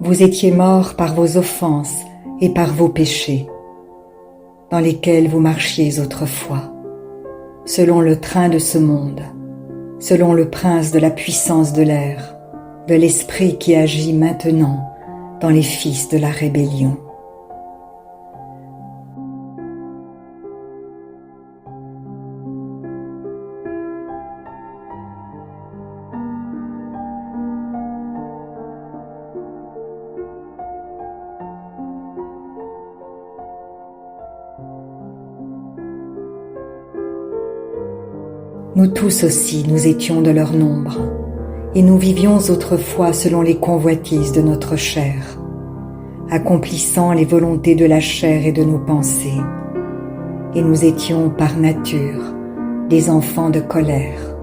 Vous étiez morts par vos offenses et par vos péchés, dans lesquels vous marchiez autrefois, selon le train de ce monde, selon le prince de la puissance de l'air, de l'esprit qui agit maintenant dans les fils de la rébellion. Nous tous aussi, nous étions de leur nombre, et nous vivions autrefois selon les convoitises de notre chair, accomplissant les volontés de la chair et de nos pensées, et nous étions par nature des enfants de colère,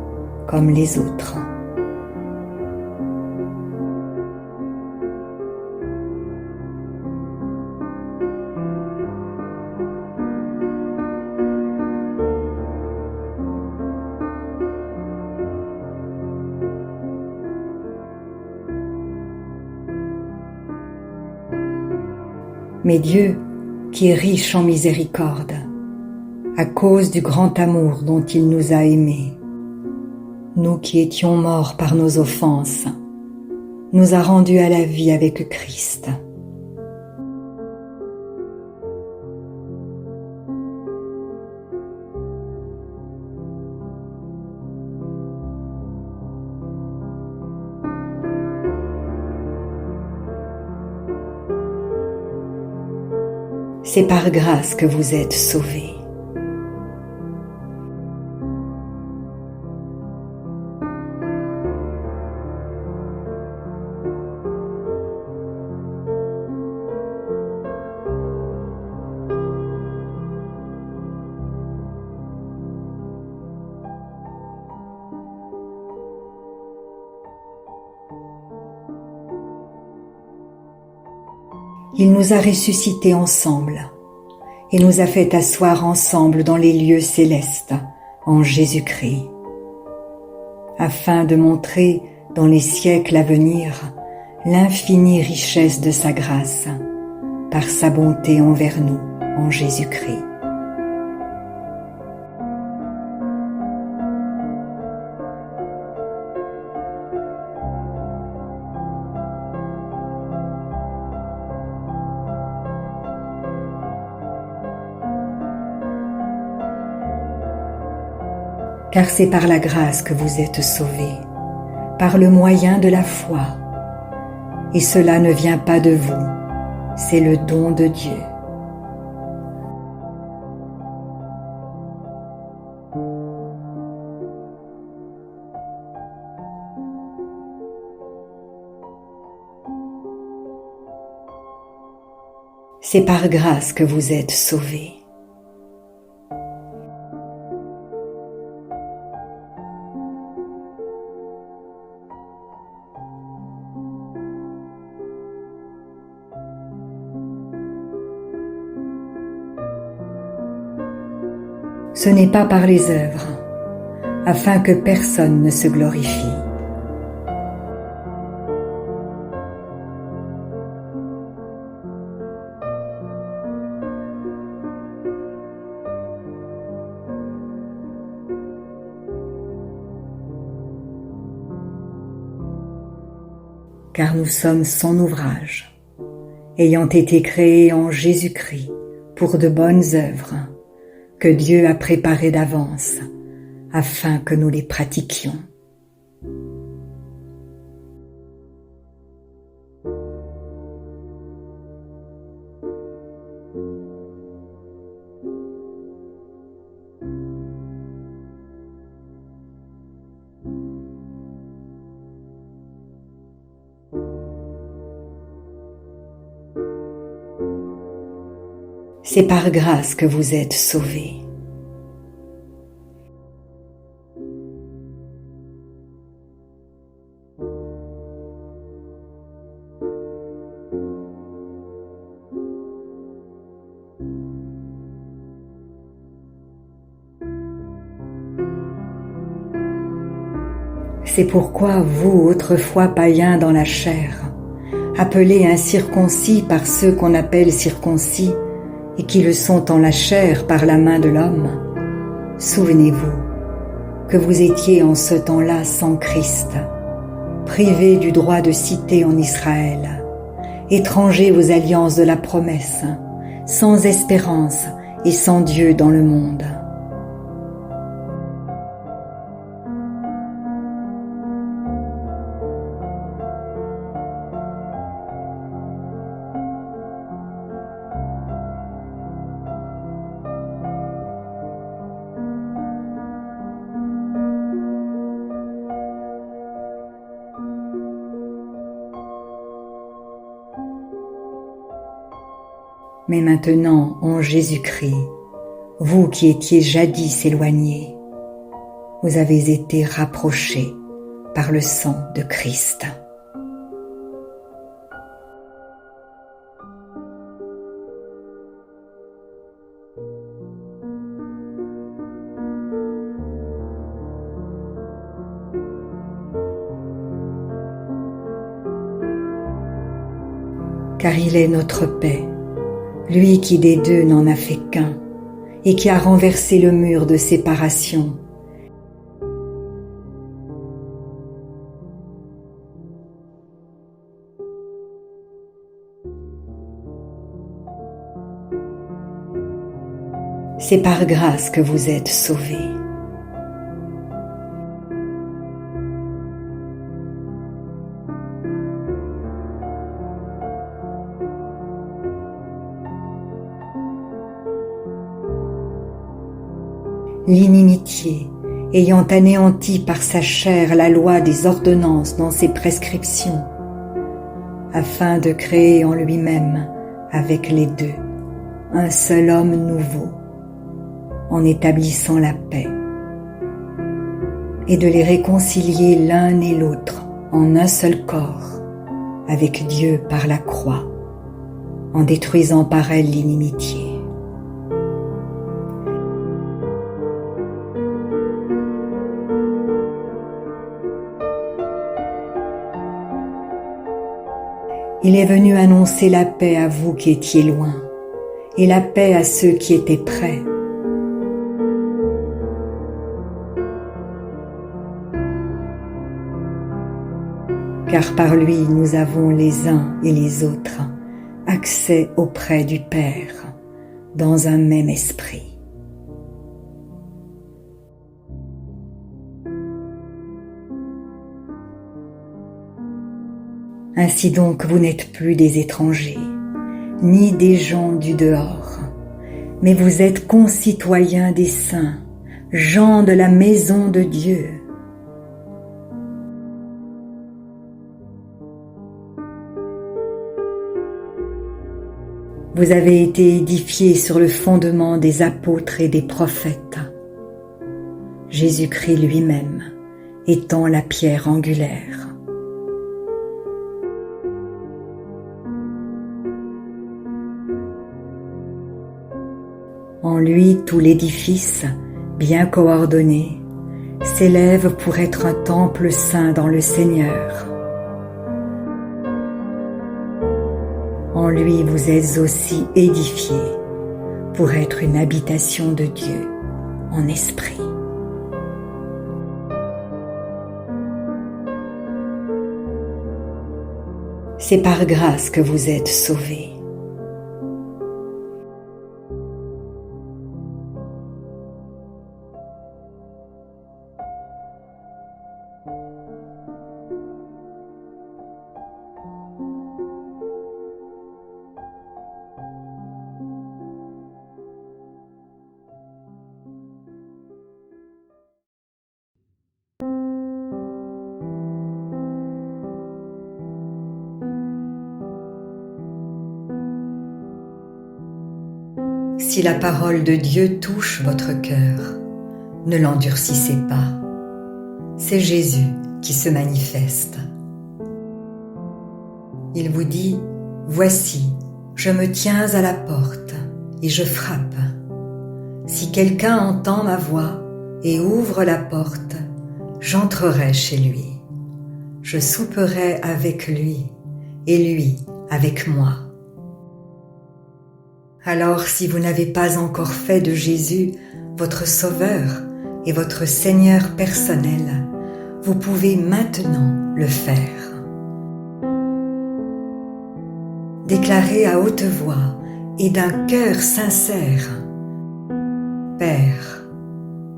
comme les autres. Mais Dieu, qui est riche en miséricorde, à cause du grand amour dont il nous a aimés, nous qui étions morts par nos offenses, nous a rendus à la vie avec Christ. C'est par grâce que vous êtes sauvés. Il nous a ressuscités ensemble et nous a fait asseoir ensemble dans les lieux célestes en Jésus-Christ, afin de montrer dans les siècles à venir l'infinie richesse de sa grâce par sa bonté envers nous en Jésus-Christ. Car c'est par la grâce que vous êtes sauvés, par le moyen de la foi. Et cela ne vient pas de vous, c'est le don de Dieu. C'est par grâce que vous êtes sauvés. Ce n'est pas par les œuvres, afin que personne ne se glorifie. Car nous sommes son ouvrage, ayant été créés en Jésus-Christ pour de bonnes œuvres, que Dieu a préparées d'avance, afin que nous les pratiquions. C'est par grâce que vous êtes sauvés. C'est pourquoi vous, autrefois païens dans la chair, appelé incirconcis par ceux qu'on appelle circoncis et qui le sont en la chair par la main de l'homme, souvenez-vous que vous étiez en ce temps-là sans Christ, privés du droit de cité en Israël, étrangers aux alliances de la promesse, sans espérance et sans Dieu dans le monde. Mais maintenant, en Jésus-Christ, vous qui étiez jadis éloignés, vous avez été rapprochés par le sang de Christ. Car il est notre paix, lui qui des deux n'en a fait qu'un, et qui a renversé le mur de séparation. C'est par grâce que vous êtes sauvés. L'inimitié, ayant anéanti par sa chair la loi des ordonnances dans ses prescriptions, afin de créer en lui-même, avec les deux, un seul homme nouveau, en établissant la paix, et de les réconcilier l'un et l'autre en un seul corps, avec Dieu par la croix, en détruisant par elle l'inimitié. Il est venu annoncer la paix à vous qui étiez loin, et la paix à ceux qui étaient près. Car par lui nous avons les uns et les autres accès auprès du Père, dans un même esprit. Ainsi donc, vous n'êtes plus des étrangers, ni des gens du dehors, mais vous êtes concitoyens des saints, gens de la maison de Dieu. Vous avez été édifiés sur le fondement des apôtres et des prophètes, Jésus-Christ lui-même étant la pierre angulaire. En lui, tout l'édifice, bien coordonné, s'élève pour être un temple saint dans le Seigneur. En lui, vous êtes aussi édifiés pour être une habitation de Dieu en esprit. C'est par grâce que vous êtes sauvés. Si la parole de Dieu touche votre cœur, ne l'endurcissez pas. C'est Jésus qui se manifeste. Il vous dit, « Voici, je me tiens à la porte et je frappe. Si quelqu'un entend ma voix et ouvre la porte, j'entrerai chez lui. Je souperai avec lui et lui avec moi. Alors, si vous n'avez pas encore fait de Jésus votre Sauveur et votre Seigneur personnel, vous pouvez maintenant le faire. Déclarez à haute voix et d'un cœur sincère: Père,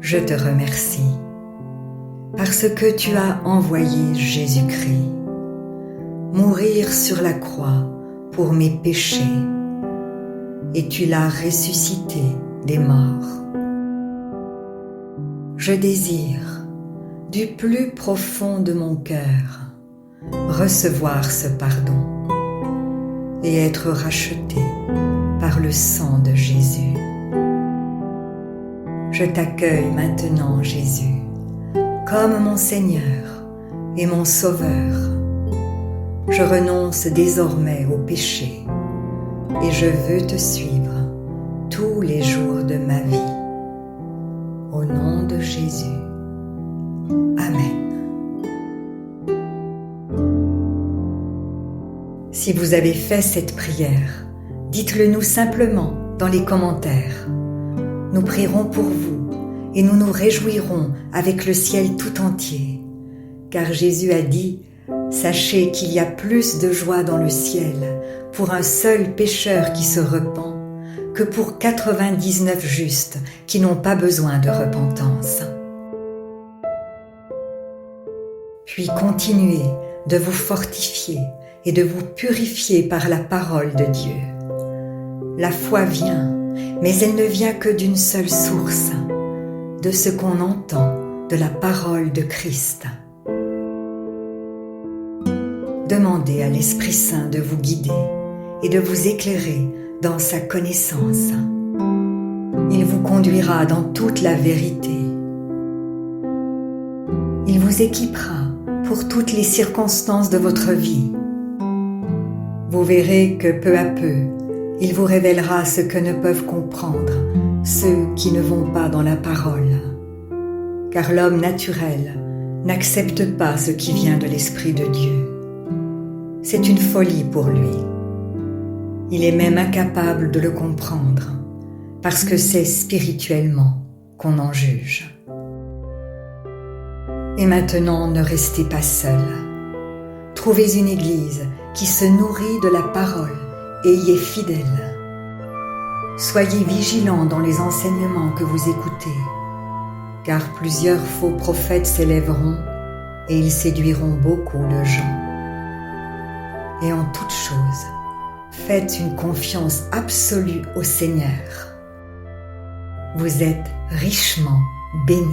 je te remercie parce que tu as envoyé Jésus-Christ mourir sur la croix pour mes péchés et tu l'as ressuscité des morts. Je désire, du plus profond de mon cœur, recevoir ce pardon et être racheté par le sang de Jésus. Je t'accueille maintenant, Jésus, comme mon Seigneur et mon Sauveur. Je renonce désormais au péché et je veux te suivre tous les jours de ma vie. Au nom de Jésus. Amen. Si vous avez fait cette prière, dites-le nous simplement dans les commentaires. Nous prierons pour vous et nous nous réjouirons avec le ciel tout entier, car Jésus a dit: sachez qu'il y a plus de joie dans le ciel pour un seul pécheur qui se repent que pour 99 justes qui n'ont pas besoin de repentance. Puis continuez de vous fortifier et de vous purifier par la parole de Dieu. La foi vient, mais elle ne vient que d'une seule source, de ce qu'on entend de la parole de Christ. Demandez à l'Esprit Saint de vous guider et de vous éclairer dans sa connaissance. Il vous conduira dans toute la vérité. Il vous équipera pour toutes les circonstances de votre vie. Vous verrez que peu à peu, il vous révélera ce que ne peuvent comprendre ceux qui ne vont pas dans la parole. Car l'homme naturel n'accepte pas ce qui vient de l'Esprit de Dieu. C'est une folie pour lui. Il est même incapable de le comprendre, parce que c'est spirituellement qu'on en juge. Et maintenant, ne restez pas seul. Trouvez une église qui se nourrit de la parole et y est fidèle. Soyez vigilants dans les enseignements que vous écoutez, car plusieurs faux prophètes s'élèveront et ils séduiront beaucoup de gens. Et en toute chose, faites une confiance absolue au Seigneur. Vous êtes richement bénis.